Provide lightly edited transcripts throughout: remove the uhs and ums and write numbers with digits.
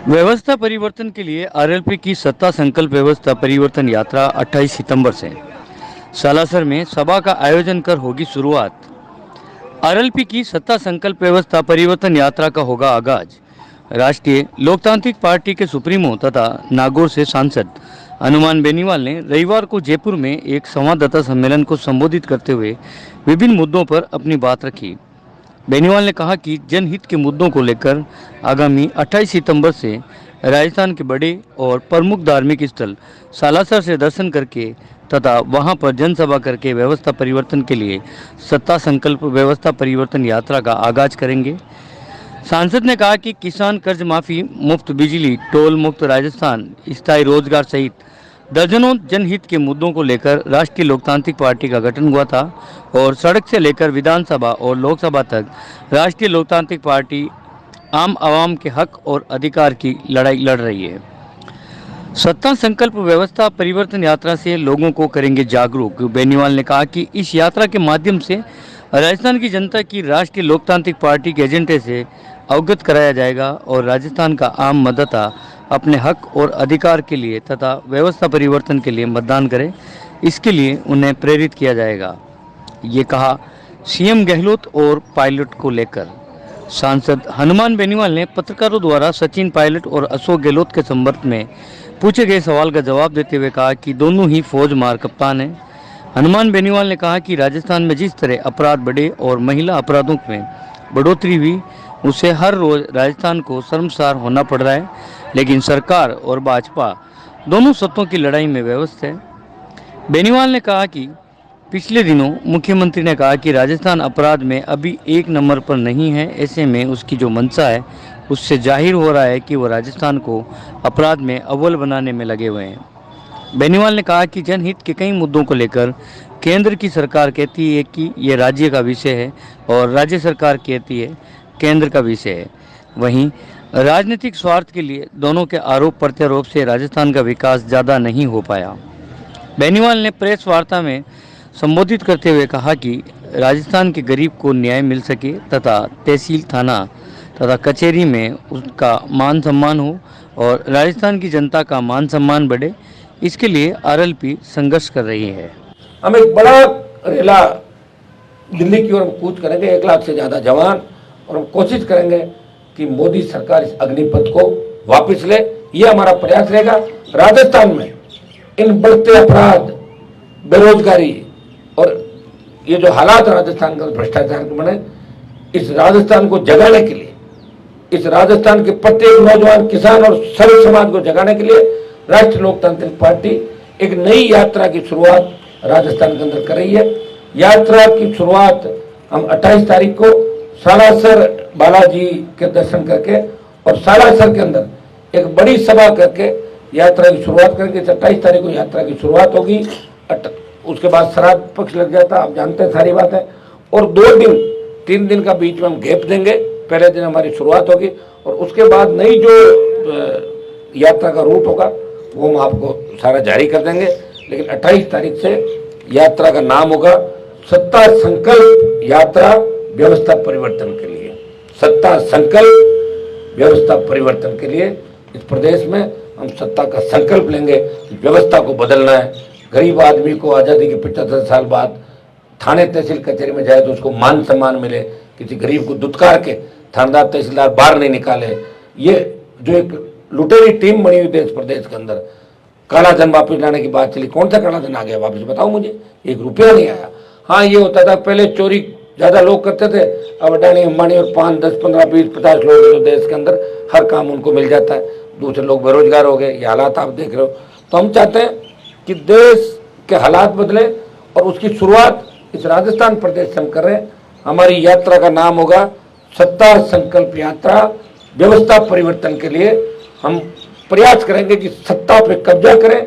व्यवस्था परिवर्तन के लिए आरएलपी की सत्ता संकल्प व्यवस्था परिवर्तन यात्रा 28 सितंबर से सालासर में सभा का आयोजन कर होगी शुरुआत। आरएलपी की सत्ता संकल्प व्यवस्था परिवर्तन यात्रा का होगा आगाज। राष्ट्रीय लोकतांत्रिक पार्टी के सुप्रीमो तथा नागौर से सांसद हनुमान बेनीवाल ने रविवार को जयपुर में एक संवाददाता सम्मेलन को संबोधित करते हुए विभिन्न मुद्दों पर अपनी बात रखी। बेनीवाल ने कहा कि जनहित के मुद्दों को लेकर आगामी 28 सितंबर से राजस्थान के बड़े और प्रमुख धार्मिक स्थल सालासर से दर्शन करके तथा वहां पर जनसभा करके व्यवस्था परिवर्तन के लिए सत्ता संकल्प व्यवस्था परिवर्तन यात्रा का आगाज करेंगे। सांसद ने कहा कि किसान कर्ज माफी, मुफ्त बिजली, टोल मुक्त राजस्थान, स्थायी रोजगार सहित दर्जनों जनहित के मुद्दों को लेकर राष्ट्रीय लोकतांत्रिक पार्टी का गठन हुआ था और सड़क से लेकर विधानसभा और लोकसभा तक राष्ट्रीय लोकतांत्रिक पार्टी आम आवाम के हक और अधिकार की लड़ाई लड़ रही है। सत्ता संकल्प व्यवस्था परिवर्तन यात्रा से लोगों को करेंगे जागरूक। बेनीवाल ने कहा कि इस यात्रा के माध्यम से राजस्थान की जनता की राष्ट्रीय लोकतांत्रिक पार्टी के एजेंडे से अवगत कराया जाएगा और राजस्थान का आम मतदाता अपने हक और अधिकार के लिए तथा व्यवस्था परिवर्तन के लिए मतदान करे, इसके लिए उन्हें प्रेरित किया जाएगा। ये कहा सीएम गहलोत और पायलट को लेकर। सांसद हनुमान बेनीवाल ने पत्रकारों द्वारा सचिन पायलट और अशोक गहलोत के संबंध में पूछे गए सवाल का जवाब देते हुए कहा कि दोनों ही फौज मार कप्तान हैं। हनुमान बेनीवाल ने कहा कि राजस्थान में जिस तरह अपराध बढ़े और महिला अपराधों में बढ़ोतरी हुई, उससे हर रोज राजस्थान को शर्मसार होना पड़ रहा है, लेकिन सरकार और भाजपा दोनों सत्ताओं की लड़ाई में व्यस्त है। बेनीवाल ने कहा कि पिछले दिनों मुख्यमंत्री ने कहा कि राजस्थान अपराध में अभी एक नंबर पर नहीं है। ऐसे में उसकी जो मंशा है उससे जाहिर हो रहा है कि वो राजस्थान को अपराध में अव्वल बनाने में लगे हुए हैं। बेनीवाल ने कहा कि जनहित के कई मुद्दों को लेकर केंद्र की सरकार कहती है कि ये राज्य का विषय है और राज्य सरकार कहती है केंद्र का विषय है। वहीं राजनीतिक स्वार्थ के लिए दोनों के आरोप प्रत्यारोप से राजस्थान का विकास ज़्यादा नहीं हो पाया। बेनीवाल ने प्रेस वार्ता में संबोधित करते हुए कहा कि राजस्थान के गरीब को न्याय मिल सके तथा तहसील, थाना तथा कचहरी में उसका मान सम्मान हो और राजस्थान की जनता का मान सम्मान बढ़े, इसके लिए आरएलपी संघर्ष कर रही है। हम एक बड़ा रेला दिल्ली की ओर कूच करेंगे, 1 लाख से ज़्यादा जवान, और हम कोशिश करेंगे कि मोदी सरकार इस अग्निपथ को वापस ले। ये हमारा प्रयास रहेगा। राजस्थान में इन बढ़ते अपराध, बेरोजगारी और ये जो हालात राजस्थान का भ्रष्टाचार के बने, इस राजस्थान को जगाने के लिए, इस राजस्थान के प्रत्येक नौजवान, किसान और सर्व समाज को जगाने के लिए राष्ट्रीय लोकतांत्रिक पार्टी एक नई यात्रा की शुरुआत राजस्थान के अंदर कर रही है। यात्रा की शुरुआत हम 28 तारीख को सालासर बालाजी के दर्शन करके और सालासर के अंदर एक बड़ी सभा करके यात्रा की शुरुआत करेंगे। 28 तारीख को यात्रा की शुरुआत होगी। उसके बाद श्राद्ध पक्ष लग जाता, आप जानते हैं सारी बात है, और 2 दिन 3 दिन का बीच में हम गैप देंगे। पहले दिन हमारी शुरुआत होगी और उसके बाद नई जो यात्रा का रूट होगा वो हम आपको सारा जारी कर देंगे। लेकिन 28 तारीख से यात्रा का नाम होगा सत्ता संकल्प यात्रा व्यवस्था परिवर्तन के लिए। सत्ता संकल्प व्यवस्था परिवर्तन के लिए इस प्रदेश में हम सत्ता का संकल्प लेंगे। व्यवस्था को बदलना है। गरीब आदमी को आज़ादी के 75 साल बाद थाने, तहसील, कचहरी में जाए तो उसको मान सम्मान मिले। किसी गरीब को दुत्कार के थानेदार, तहसीलदार बाहर नहीं निकाले। ये जो एक लुटेरी टीम बनी हुई थी इस प्रदेश के अंदर, काला धन वापस लाने की बात चली। कौन सा काला धन आ गया वापस, बताओ मुझे? 1 रुपया नहीं आया। हाँ, ये होता था पहले, चोरी ज़्यादा लोग करते थे। अब अडानी, अंबानी और 5, 10, 15, 20, 50 लोग जो देश के अंदर हर काम उनको मिल जाता है। दूसरे लोग बेरोजगार हो गए। ये हालात आप देख रहे हो। तो हम चाहते हैं कि देश के हालात बदले और उसकी शुरुआत इस राजस्थान प्रदेश से हम कर रहे हैं। हमारी यात्रा का नाम होगा सत्ता संकल्प यात्रा व्यवस्था परिवर्तन के लिए। हम प्रयास करेंगे कि सत्ता पे कब्जा करें।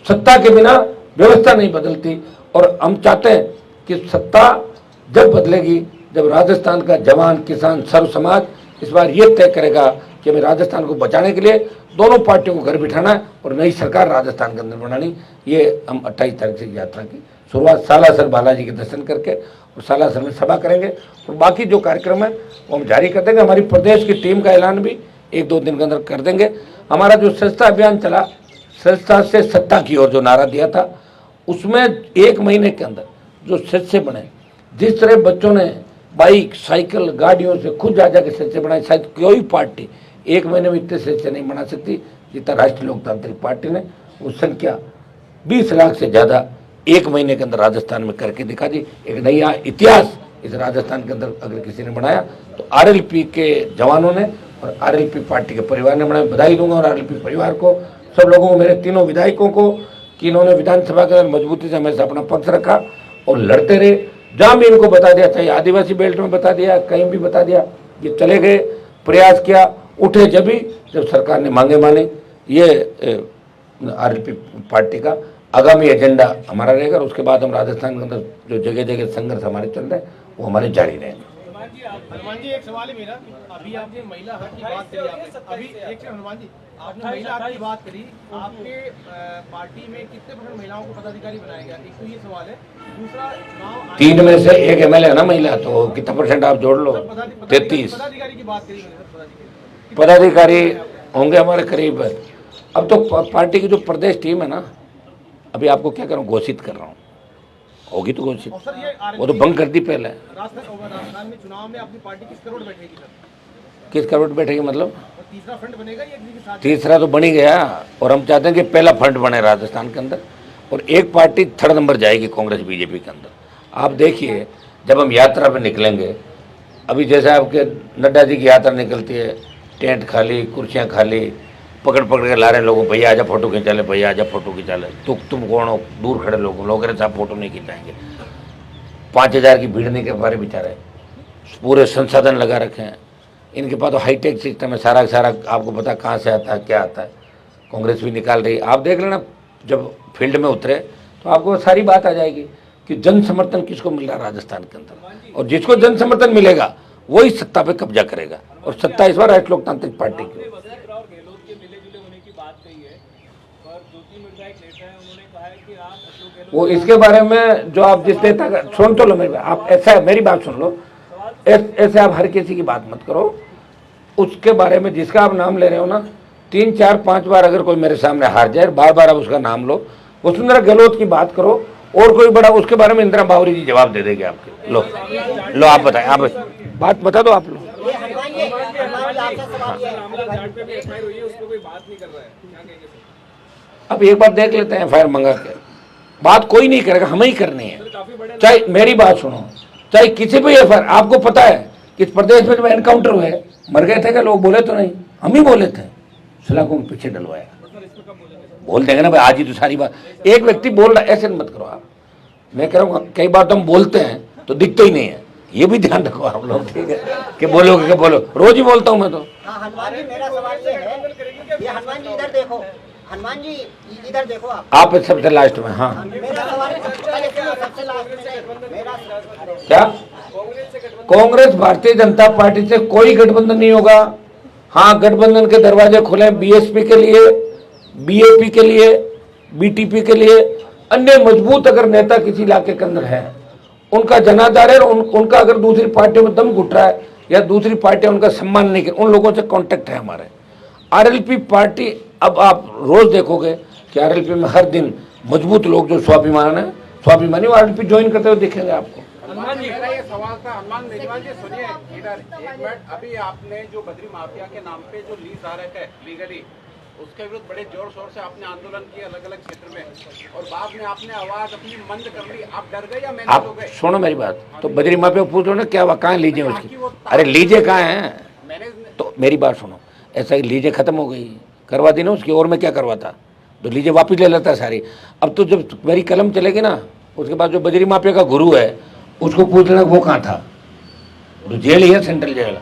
सत्ता के बिना व्यवस्था नहीं बदलती और हम चाहते हैं कि सत्ता जब बदलेगी जब राजस्थान का जवान, किसान, सर्व समाज इस बार ये तय करेगा कि हमें राजस्थान को बचाने के लिए दोनों पार्टियों को घर बिठाना है और नई सरकार राजस्थान के अंदर बनानी। ये हम 28 तारीख से यात्रा की शुरुआत सालासर बालाजी के दर्शन करके और सालासर में सभा करेंगे और बाकी जो कार्यक्रम है वो हम जारी कर देंगे। हमारी प्रदेश की टीम का ऐलान भी 1-2 दिन के अंदर कर देंगे। हमारा जो स्वच्छता अभियान चला, स्वच्छता से सत्ता की ओर जो नारा दिया था, उसमें 1 महीने के अंदर जो सच्चे बने, जिस तरह बच्चों ने बाइक साइकिल गाड़ियों से खुद जा जाके सच्चे बनाए, शायद कोई पार्टी 1 महीने में इतने सच्चे नहीं बना सकती जितना राष्ट्रीय लोकतांत्रिक पार्टी ने। वो संख्या 20 लाख से ज़्यादा 1 महीने के अंदर राजस्थान में करके दिखा दी। एक नया इतिहास इस राजस्थान के अंदर अगर किसी ने बनाया तो आरएलपी के जवानों ने और आरएलपी पार्टी के परिवार ने बनाया। बधाई दूंगा और आरएलपी परिवार को, सब लोगों को, मेरे तीनों विधायकों को कि इन्होंने विधानसभा के अंदर मजबूती से हमेशा अपना पक्ष रखा और लड़ते रहे। जहाँ भी इनको बता दिया, चाहे आदिवासी बेल्ट में बता दिया, कहीं भी बता दिया, ये चले गए, प्रयास किया, उठे जब सरकार ने मांगे माने। ये आरएलपी पार्टी का आगामी एजेंडा हमारा रहेगा और उसके बाद हम राजस्थान के अंदर जो जगह जगह संघर्ष हमारे चल रहे हैं वो हमारे जारी रहेंगे। हनुमान जी, एक सवाल है मेरा, अभी आपने महिला हक की बात करी, अभी एक सेकंड हनुमान जी, आपने महिला हक की बात करी, आपके पार्टी में कितने % महिलाओं को पदाधिकारी बनाया गया? एक तो ये सवाल है। दूसरा, चुनाव 3 में से 1 MLA है ना महिला, तो कितना % आप जोड़ लो? 33 पदाधिकारी की बात करी, पदाधिकारी होंगे हमारे करीब। अब तो पार्टी की जो प्रदेश टीम है ना, अभी आपको क्या करूँ, घोषित कर रहा हूँ, होगी तो घोषित, वो तो भंग कर दी पहले। राजस्थान में चुनाव में अपनी पार्टी किस करोड़ बैठेगी सर? किस करोड़ बैठेगी मतलब? और तीसरा फ्रंट बनेगा या किसी के साथ? तीसरा तो बन ही गया और हम चाहते हैं कि पहला फ्रंट बने राजस्थान के अंदर और एक पार्टी 3rd नंबर जाएगी कांग्रेस बीजेपी के अंदर। आप देखिए जब हम यात्रा पे निकलेंगे, अभी जैसे आपके नड्डा जी की यात्रा निकलती है, टेंट खाली, कुर्सियाँ खाली, पकड़ पकड़ के ला रहे लोगों, भैया आजा फोटो खिंचा ले, भैया आजा फोटो खिंचा ले। तुम कौन हो, दूर खड़े लोग साहब फोटो नहीं खिंचाएंगे। 5000 की भीड़ नहीं कर पा रहे बेचारे, पूरे संसाधन लगा रखे हैं इनके पास, तो हाईटेक सिस्टम है, सारा सारा आपको पता कहाँ से आता है क्या आता है। कांग्रेस भी निकाल रही, आप देख लेना जब फील्ड में उतरे तो आपको सारी बात आ जाएगी कि जन समर्थन किसको मिल रहा है राजस्थान के अंदर, और जिसको जन समर्थन मिलेगा वही सत्ता पे कब्जा करेगा और सत्ता इस बार राष्ट्रीय लोकतांत्रिक पार्टी की। वो इसके बारे में जो आप जिस नेता का सुन तो लो, मेरी आप ऐसा मेरी बात सुन लो, ऐसे आप हर किसी की बात मत करो। उसके बारे में जिसका आप नाम ले रहे हो ना, 3 4 5 बार अगर कोई मेरे सामने हार जाए, बार बार आप उसका नाम लो, वसुंधरा गहलोत की बात करो और कोई बड़ा, उसके बारे में इंदिरा बावरी जी जवाब दे देंगे आपके। लो आप बताएं, आप बात बता दो आप लोग। अब एक बार देख लेते हैं FIR मंगा के, बात कोई नहीं करेगा, हमें ही करनी है। चाहे मेरी बात सुनो, चाहे किसी भी FIR, आपको पता है कि इस प्रदेश में जब एनकाउंटर हुए मर गए थे क्या लोग? बोले तो नहीं, हम ही बोले थे, सलाखों के पीछे डलवाया। बोल देंगे ना भाई, आज ही तो सारी बात एक व्यक्ति बोल रहा है, ऐसे मत करो आप। मैं कह रहा हूँ कई बार तो हम बोलते हैं तो दिखते ही नहीं है, ये भी ध्यान रखो आप लोग, ठीक है? कि बोलोगे कि बोलो, रोज ही बोलता हूँ मैं तो। हनुमान जी, मेरा सवाल ये है, ये हनुमान जी इधर देखो, हनुमान जी इधर देखो आप सबसे लास्ट में। हाँ, मेरा सवाल सबसे लास्ट में मेरा क्या? कांग्रेस भारतीय जनता पार्टी से कोई गठबंधन नहीं होगा। हाँ, गठबंधन के दरवाजे खुले BSP के लिए, BAP के लिए, BTP के लिए। अन्य मजबूत अगर नेता किसी इलाके के अंदर है, उनका जनाधार है, उनका अगर दूसरी पार्टियों में दम घुट रहा है या दूसरी पार्टियां उनका सम्मान नहीं कर, उन लोगों से कांटेक्ट है हमारे। आरएलपी पार्टी, अब आप रोज देखोगे कि आरएलपी में हर दिन मजबूत लोग जो स्वाभिमानी वो आरएलपी ज्वाइन करते हुए दिखेंगे आपको। हनुमान जी, मेरा ये सवाल था, हनुमान जी सुनिए इधर एक मिनट। अभी आपने जो बद्री माफिया के नाम पे जो लीज आ रहे थे लीगली, उसके विरुद्ध बड़े जोर शोर से आपने आंदोलन किया अलग अलग क्षेत्र में, और बाद में आपने आवाज अपनी बंद कर ली। आप डर गए या मैनेज हो गए? सुनो मेरी बात, तो बद्री माफिया पूछ लो ना, क्या हुआ, कहाँ लीजिए उसकी? अरे लीजिए कहाँ है? तो मेरी बात सुनो, ऐसा ही लीजिए खत्म हो गई, करवा दी ना उसकी, और मैं क्या करवाता? तो लीजिए वापिस ले लेता सारी। अब तो जब मेरी कलम चलेगी ना, उसके बाद जो बजरी माफिया का गुरु है उसको पूछ लेना वो कहाँ था, तो जेल ही है, सेंट्रल जेल,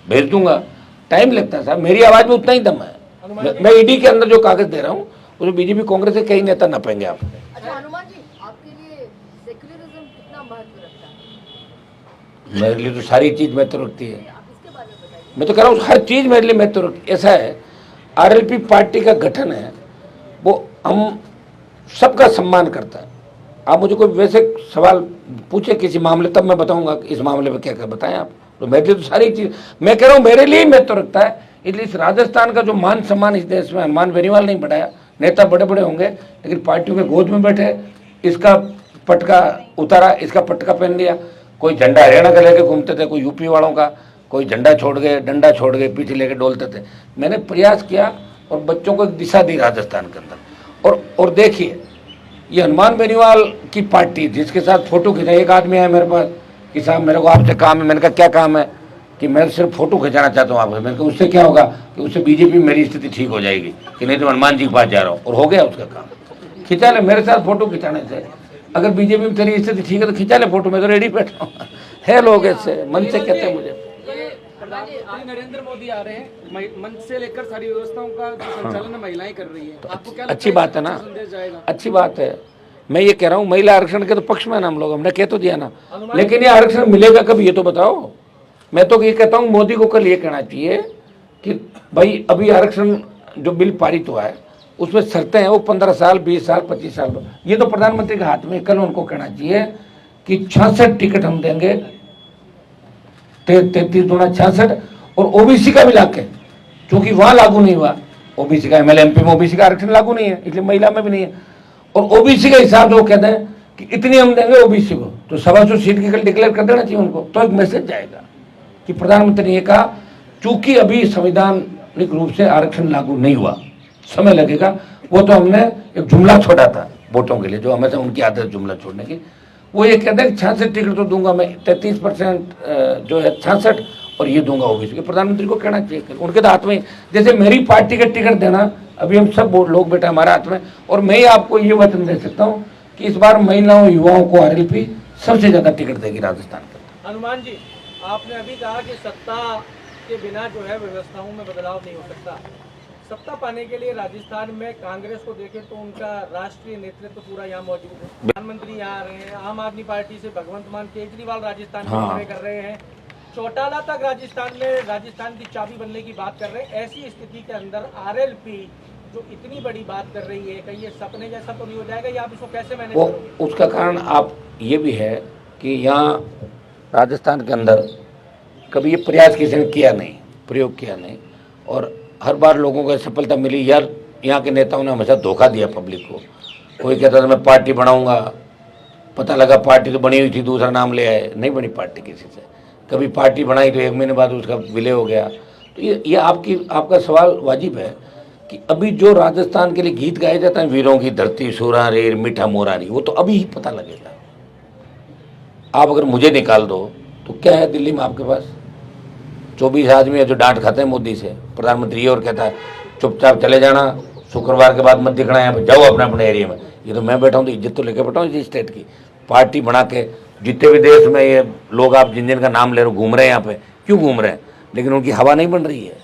भेज दूंगा। टाइम लगता है साहब, मेरी आवाज में उतना ही दम है। मैं ईडी के अंदर जो कागज दे रहा हूँ उसमें बीजेपी कांग्रेस के कई नेता न पाएंगे आप। अच्छा हनुमान जी, आपके लिए सेक्युलरिज्म कितना महत्व रखता है? मेरे लिए तो सारी चीज महत्व रखती है। आप इसके बारे में बताइए। मैं तो कह रहा हूँ हर चीज मेरे लिए महत्व रखती है। ऐसा है, आरएलपी पार्टी का गठन है, वो हम सबका सम्मान करता है। आप मुझे कोई वैसे सवाल पूछे किसी मामले, तब मैं बताऊंगा कि इस मामले में क्या क्या बताएं आप। तो मेरे लिए तो सारी चीज, मैं कह रहा हूँ मेरे लिए ही महत्व रखता है इसलिए इस राजस्थान का जो मान सम्मान इस देश में हनुमान बेनीवाल नहीं बढ़ाया। नेता बड़े बड़े होंगे लेकिन पार्टियों के गोद में बैठे, इसका पटका उतारा, इसका पटका पहन लिया। कोई झंडा हरियाणा का लेके घूमते थे, कोई यूपी वालों का, कोई झंडा छोड़ गए, डंडा छोड़ गए, पीछे लेके डोलते थे। मैंने प्रयास किया और बच्चों को एक दिशा दी राजस्थान के अंदर। और देखिए ये हनुमान बेनीवाल की पार्टी जिसके साथ फोटो खिंचाई, एक आदमी है मेरे पास कि साहब मेरे को आपसे काम है। मैंने कहा क्या काम है? कि मैं सिर्फ फोटो खिंचाना चाहता हूँ आपसे। मैंने कहा उससे क्या होगा? कि उससे बीजेपी में मेरी स्थिति ठीक हो जाएगी, कि नहीं तो हनुमान जी के पास जा रहा हूँ। और हो गया उसका काम। खिंचा ले मेरे साथ फोटो खिंचाने से, अगर बीजेपी में तेरी स्थिति ठीक है तो खिंचा ले फोटो, में तो रेडी बैठा हूँ। है लोग ऐसे मन से कहते हैं मुझे। प्रधानमंत्री नरेंद्र मोदी आ रहे हैं, मंच से लेकर सारी व्यवस्थाओं का जो संचालन महिलाएं कर रही है, आपको क्या लगता अच्छी बात है ना, संदेश जाएगा? अच्छी बात है। मैं ये कह रहा हूँ महिला आरक्षण के तो पक्ष में ना हम लोग, हमने कह तो दिया ना, लेकिन ये आरक्षण मिलेगा कब ये तो बताओ। मैं तो ये कहता हूँ मोदी को कल ये कहना चाहिए कि भाई अभी आरक्षण जो बिल पारित हुआ है उसमें शर्तें हैं, वो 15 साल 20 साल 25 साल, ये तो प्रधानमंत्री के हाथ में। कल उनको कहना चाहिए कि 66 टिकट हम देंगे, 33 दूना 66, और ओबीसी का भी लाके, क्योंकि वहां लागू नहीं हुआ ओबीसी का, एमएलए एमपी में ओबीसी का आरक्षण लागू नहीं है, इसलिए महिला में भी नहीं है। और ओबीसी के हिसाब से वो कहते हैं कि इतनी हम देंगे ओबीसी को, तो 125 सीट की कल डिक्लेयर कर देना चाहिए उनको, तो एक मैसेज जाएगा कि प्रधानमंत्री ने ये कहा चूंकि अभी संवैधानिक रूप से आरक्षण लागू नहीं हुआ, समय लगेगा। वो तो हमने एक जुमला छोड़ा था वोटों के लिए, जो हमेशा उनकी आदत जुमला छोड़ने की। वो ये कहते हैं 66 टिकट तो दूंगा मैं, 33% जो है 66, और ये दूंगा ओबीसी के। प्रधानमंत्री को कहना चाहिए, उनके तो हाथ में, जैसे मेरी पार्टी का टिकट देना अभी हम सब लोग बेटा हमारे हाथ में। और मैं ही आपको ये वचन दे सकता हूँ कि इस बार महिलाओं युवाओं को आरएलपी सबसे ज्यादा टिकट देगी राजस्थान के। हनुमान जी, आपने अभी कहा कि सत्ता के बिना जो है व्यवस्थाओं में बदलाव नहीं हो सकता। सत्ता पाने के लिए राजस्थान में कांग्रेस को देखें तो उनका राष्ट्रीय नेतृत्व पूरा यहाँ मौजूद है। प्रधानमंत्री यहाँ आ रहे हैं, आम आदमी पार्टी से भगवंत मान केजरीवाल राजस्थान में कर रहे हैं, चौटाला तक राजस्थान में राजस्थान की चाबी बनने की बात कर रहे हैं। ऐसी स्थिति के अंदर आरएलपी जो इतनी बड़ी बात कर रही है, कहीं ये सपने जैसा तो नहीं हो जाएगा, या आप इसको कैसे मैनेज करोगे? उसका कारण आप ये भी है कि यहाँ राजस्थान के अंदर कभी ये प्रयास किसी ने किया नहीं, प्रयोग किया नहीं, और हर बार लोगों को सफलता मिली। यार यहाँ के नेताओं ने हमेशा धोखा दिया पब्लिक को। कोई कहता था मैं पार्टी बनाऊंगा, पता लगा पार्टी तो बनी हुई थी, दूसरा नाम ले आए, नहीं बनी पार्टी किसी से। कभी पार्टी बनाई तो 1 महीने बाद उसका विलय हो गया। तो ये आपका सवाल वाजिब है कि अभी जो राजस्थान के लिए गीत गाए जाते हैं, वीरों की धरती सूरा रेर मीठा मोरारी, वो तो अभी ही पता लगेगा। आप अगर मुझे निकाल दो तो क्या है दिल्ली में आपके पास? 24 आदमी है जो डांट खाते हैं मोदी से। प्रधानमंत्री ये और कहता है चुपचाप चले जाना, शुक्रवार के बाद मत दिखना, यहाँ पे जाओ अपने अपने एरिया में। ये तो मैं बैठा हूँ तो इज्जत तो लेके बैठा हूँ इस स्टेट की। पार्टी बना के जितने भी देश में ये लोग आप जिन जिन का नाम ले रहे हो घूम रहे हैं, यहाँ पे क्यों घूम रहे हैं? लेकिन उनकी हवा नहीं बन रही है।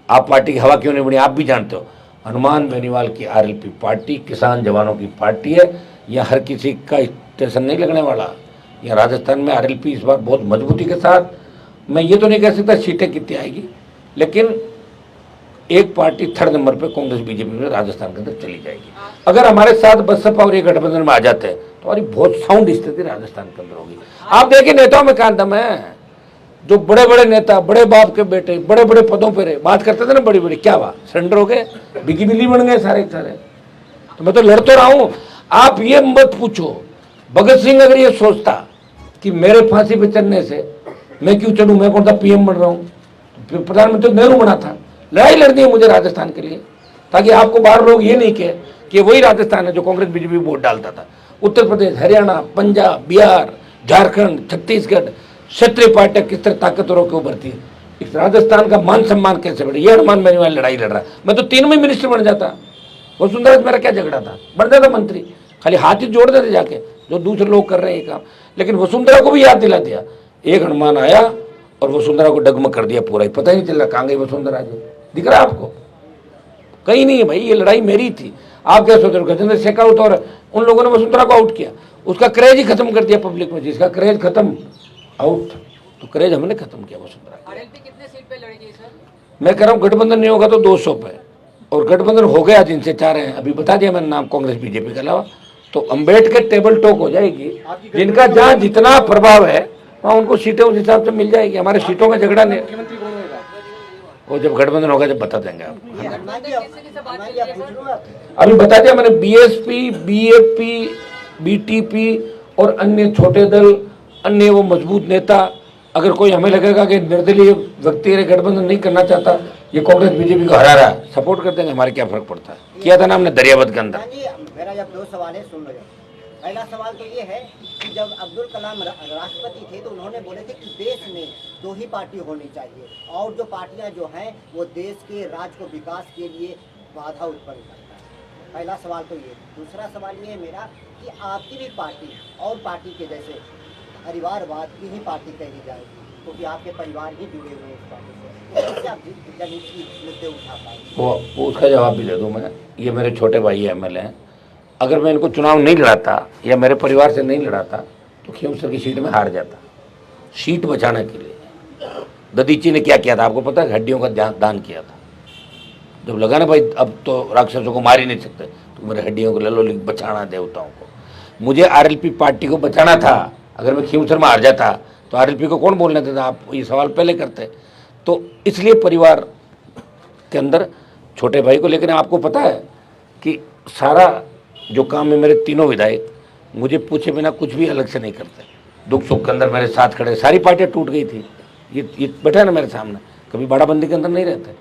आप पार्टी की हवा क्यों नहीं बनी आप भी जानते हो। हनुमान बेनीवाल की आरएलपी पार्टी किसान जवानों की पार्टी है। यह हर किसी का स्टेशन नहीं लगने वाला। यह राजस्थान में आरएलपी इस बार बहुत मजबूती के साथ, मैं ये तो नहीं कह सकता सीटें कितनी आएगी, लेकिन एक पार्टी 3rd नंबर पे कांग्रेस बीजेपी में राजस्थान के अंदर चली जाएगी। अगर हमारे साथ बसपा और एक गठबंधन में आ जाते हैं तो हमारी बहुत साउंड स्थिति राजस्थान के अंदर होगी। आप देखिए नेताओं में कहाँ दम है। जो बड़े बड़े नेता, बड़े बाप के बेटे, बड़े बड़े पदों पर बात करते थे ना, बड़ी बड़ी, क्या हुआ? सरेंडर हो गए, बिकी बिल्ली बन गए सारे सारे। तो मैं तो लड़ तो रहा हूं। आप ये मत पूछो भगत सिंह अगर ये सोचता कि मेरे फांसी पे चढ़ने से मैं क्यों चढ़ूं, मैं कौन सा पीएम बन रहा हूं। प्रधानमंत्री नेहरू बना था। लड़ाई लड़नी है मुझे राजस्थान के लिए, ताकि आपको बाहर लोग ये नहीं कहे कि वही राजस्थान है जो कांग्रेस बीजेपी वोट डालता था। उत्तर प्रदेश, हरियाणा, पंजाब, बिहार, झारखंड, छत्तीसगढ़, क्षेत्रीय पार्टियां किस तरह ताकतवरों के उभरती है। इस राजस्थान का मान सम्मान कैसे बढ़े, ये हनुमान बेनीवाल लड़ाई लड़ रहा है। मैं तो 3 में मिनिस्टर बन जाता। वसुंधरा से मेरा क्या झगड़ा था, बन जाता मंत्री। खाली हाथ ही जोड़ देते जाके, जो दूसरे लोग कर रहे हैं ये काम। लेकिन वसुंधरा को भी याद दिला दिया। एक हनुमान आया और वसुंधरा को डगमग कर दिया पूरा ही, पता ही नहीं चल रहा कहाँ गई वसुंधरा जी। दिख रहा है आपको? कहीं नहीं है भाई। ये लड़ाई मेरी थी। आप क्या सोच रहे हो? गजेंद्र शेखावत और उन लोगों ने वसुंधरा को आउट किया, उसका क्रेज ही खत्म कर दिया पब्लिक में। जिसका क्रेज खत्म, आउट, तो क्रेज हमने खत्म किया वसुंधरा। आरएलपी कितने सीट पे लड़ेगी सर? मैं कह रहा हूँ गठबंधन नहीं होगा तो 200 पे, और गठबंधन हो गया जिनसे चाह रहे हैं, अभी बता दिया मैंने नाम कांग्रेस बीजेपी के अलावा, तो अम्बेडकर टेबल टॉक हो जाएगी। जिनका जहाँ जितना प्रभाव है वहाँ उनको सीटें उस हिसाब से मिल जाएगी। हमारे सीटों का झगड़ा नहीं। वो जब गठबंधन होगा जब बता देंगे आप। ये हनुमान जी आप पूछ लो आप। अभी बता दिया मैंने, बीएसपी, बीएपी, बीटीपी और अन्य छोटे दल, अन्य वो मजबूत नेता, अगर कोई हमें लगेगा कि निर्दलीय व्यक्ति गठबंधन नहीं करना चाहता, ये कांग्रेस बीजेपी को हरा रहा है, सपोर्ट कर देंगे, हमारे क्या फर्क पड़ता है। किया था ना हमने दरियावत के अंदर। हनुमान जी मेरा जब 2 सवाल है, सुन लो। पहला सवाल तो ये है कि जब अब्दुल कलाम राष्ट्रपति थे तो उन्होंने बोले थे कि देश में 2 ही पार्टी होनी चाहिए और जो पार्टियां जो हैं वो देश के राज्य को विकास के लिए बाधा उत्पन्न करता है। पहला सवाल तो ये। दूसरा सवाल ये है मेरा कि आपकी भी पार्टी और पार्टी के जैसे परिवारवाद की ही पार्टी कही जाएगी, क्योंकि आपके परिवार ही जुड़े हुए हैं इस पार्टी से, तो कैसे आप जनहित मुद्दे उठा पाएंगे? वो उसका जवाब भी दे दूं मैं। ये मेरे छोटे भाई एमएलए हैं, अगर मैं इनको चुनाव नहीं लड़ाता या मेरे परिवार से नहीं लड़ाता तो खींवसर की सीट में हार जाता। सीट बचाने के लिए ददीची ने क्या किया था आपको पता है? हड्डियों का दान किया था। जब लगा ना भाई अब तो राक्षसों को मार ही नहीं सकते, तो मेरे हड्डियों को ले लो, बचाना देवताओं को। मुझे आरएलपी पार्टी को बचाना था। अगर मैं खींवसर में हार जाता तो आरएलपी को कौन बोलने देता? आप ये सवाल पहले करते। तो इसलिए परिवार के अंदर छोटे भाई को, लेकिन आपको पता है कि सारा जो काम है मेरे तीनों विधायक मुझे पूछे बिना कुछ भी अलग से नहीं करते। दुख सुख के अंदर मेरे साथ खड़े। सारी पार्टियां टूट गई थी, ये बैठा है ना मेरे सामने, कभी बाड़ाबंदी के अंदर नहीं रहते।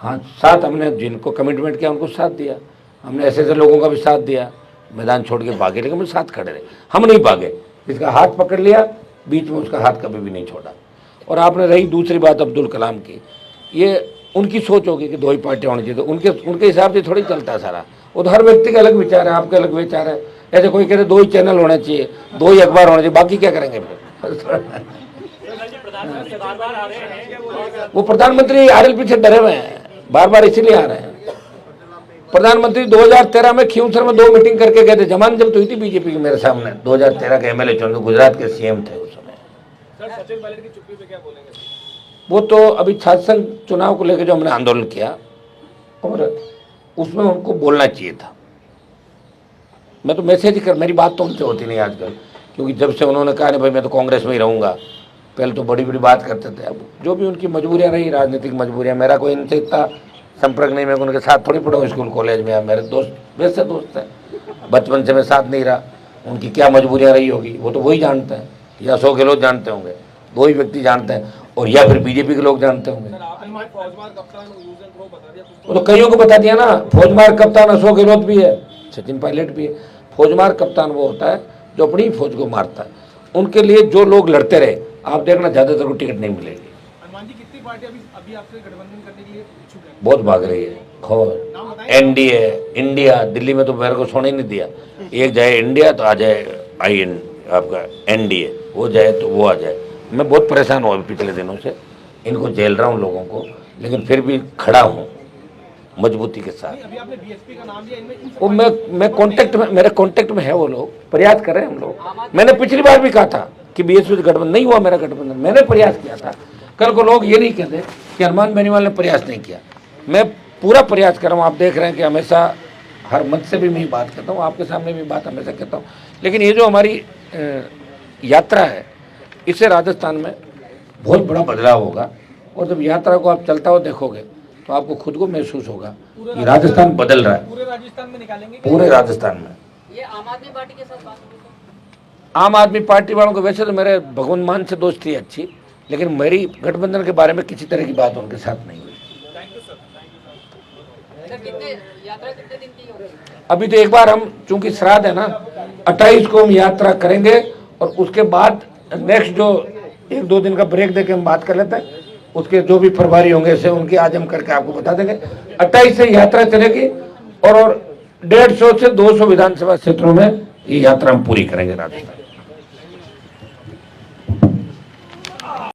हाँ, साथ हमने जिनको कमिटमेंट किया उनको साथ दिया, हमने ऐसे ऐसे लोगों का भी साथ दिया। मैदान छोड़ के भागे, लेकिन हम साथ खड़े रहे, हम नहीं भागे। जिसका हाथ पकड़ लिया बीच में उसका हाथ कभी भी नहीं छोड़ा। और आपने रही दूसरी बात अब्दुल कलाम की, ये उनकी सोच होगी कि 2 ही पार्टियां होनी चाहिए, तो उनके हिसाब से थोड़ी चलता है सारा। वो तो हर व्यक्ति का अलग विचार है, आपके अलग विचार है। ऐसे कोई कहते 2 ही चैनल होने चाहिए, 2 ही अखबार होने चाहिए, बाकी क्या करेंगे फिर? वो प्रधानमंत्री आरएलपी से डरे हुए हैं, बार बार इसीलिए आ रहे हैं। प्रधानमंत्री 2013 में खींवसर में 2 मीटिंग करके गए थे। जमान जब तो हुई थी बीजेपी की मेरे सामने, 2013 के एमएलए चुन, गुजरात के सीएम थे उस समय। सचिन पायलट की चुप्पी पे क्या बोलेंगे? वो तो अभी छात्र संघ चुनाव को लेकर जो हमने आंदोलन किया और उसमें उनको बोलना चाहिए था। मैं तो मैसेज कर, मेरी बात तो उनसे होती नहीं आजकल, क्योंकि जब से उन्होंने कहा नहीं भाई मैं तो कांग्रेस में ही रहूँगा, पहले तो बड़ी बड़ी बात करते थे। अब जो भी उनकी मजबूरियाँ रही, राजनीतिक मजबूरियाँ, मेरा कोई इनसे इतना संपर्क नहीं। मैं उनके साथ थोड़ी पढ़ा हूँ स्कूल कॉलेज में, मेरे दोस्त वैसे दोस्त हैं, बचपन से मैं साथ नहीं रहा। उनकी क्या मजबूरियाँ रही होगी वो तो वही जानते हैं, या अशोक गहलोत जानते होंगे, 2 ही व्यक्ति जानते हैं, और या फिर बीजेपी के लोग जानते होंगे। वो तो कईयों को बता दिया ना, फौजमार कप्तान अशोक गहलोत भी है, सचिन पायलट भी है। फौजमार कप्तान वो होता है जो अपनी फौज को मारता है। उनके लिए जो लोग लड़ते रहे, आप देखना ज्यादातर को टिकट नहीं मिलेगी। हनुमान जी, कितनी पार्टियां अभी आपसे गठबंधन करने के लिए इच्छुक हैं? बहुत भाग रही है, खौर एनडीए, इंडिया। दिल्ली में तो मेरे को सोने नहीं दिया, एक जाए इंडिया तो आ जाए आपका एनडीए, वो जाए तो वो आ जाए। मैं बहुत परेशान हुआ पिछले दिनों से, इनको झेल रहा हूँ लोगों को, लेकिन फिर भी खड़ा हूँ मजबूती के साथ। अभी आपने बीएसपी का नाम लिया, इनमें वो मैं कांटेक्ट में, मेरे कांटेक्ट में है वो लोग, प्रयास कर रहे हैं हम लोग। मैंने पिछली बार भी कहा था कि बीएसपी गठबंधन नहीं हुआ, मेरा गठबंधन मैंने प्रयास किया था। कल को लोग ये नहीं कहते कि हनुमान बेनीवाल ने प्रयास नहीं किया। मैं पूरा प्रयास कर रहा हूँ, आप देख रहे हैं कि हमेशा हर मंच से भी मैं बात करता हूँ, आपके सामने भी बात हमेशा कहता हूँ। लेकिन ये जो हमारी यात्रा है, इससे राजस्थान में बहुत बड़ा बदलाव होगा। और जब यात्रा को आप चलता हुआ देखोगे तो आपको खुद को महसूस होगा कि राजस्थान बदल रहा है। पूरे राजस्थान में निकालेंगे? पूरे राजस्थान में। ये आम आदमी पार्टी के साथ बात होगी? आम आदमी पार्टी वालों को वैसे तो मेरे भगवंत मान से दोस्ती अच्छी, लेकिन मेरी गठबंधन के बारे में किसी तरह की बात उनके साथ नहीं हुई। यात्रा कितने दिन की होगी? अभी तो एक बार हम, चूंकि श्राद्ध है ना, 28 को हम यात्रा करेंगे और उसके बाद नेक्स्ट जो 1-2 दिन का ब्रेक देके हम बात कर लेते हैं। उसके जो भी प्रभारी होंगे से उनकी आज हम करके आपको बता देंगे। 28 से यात्रा चलेगी और 150 से 200 विधानसभा क्षेत्रों में ये यात्रा हम पूरी करेंगे राजस्थान।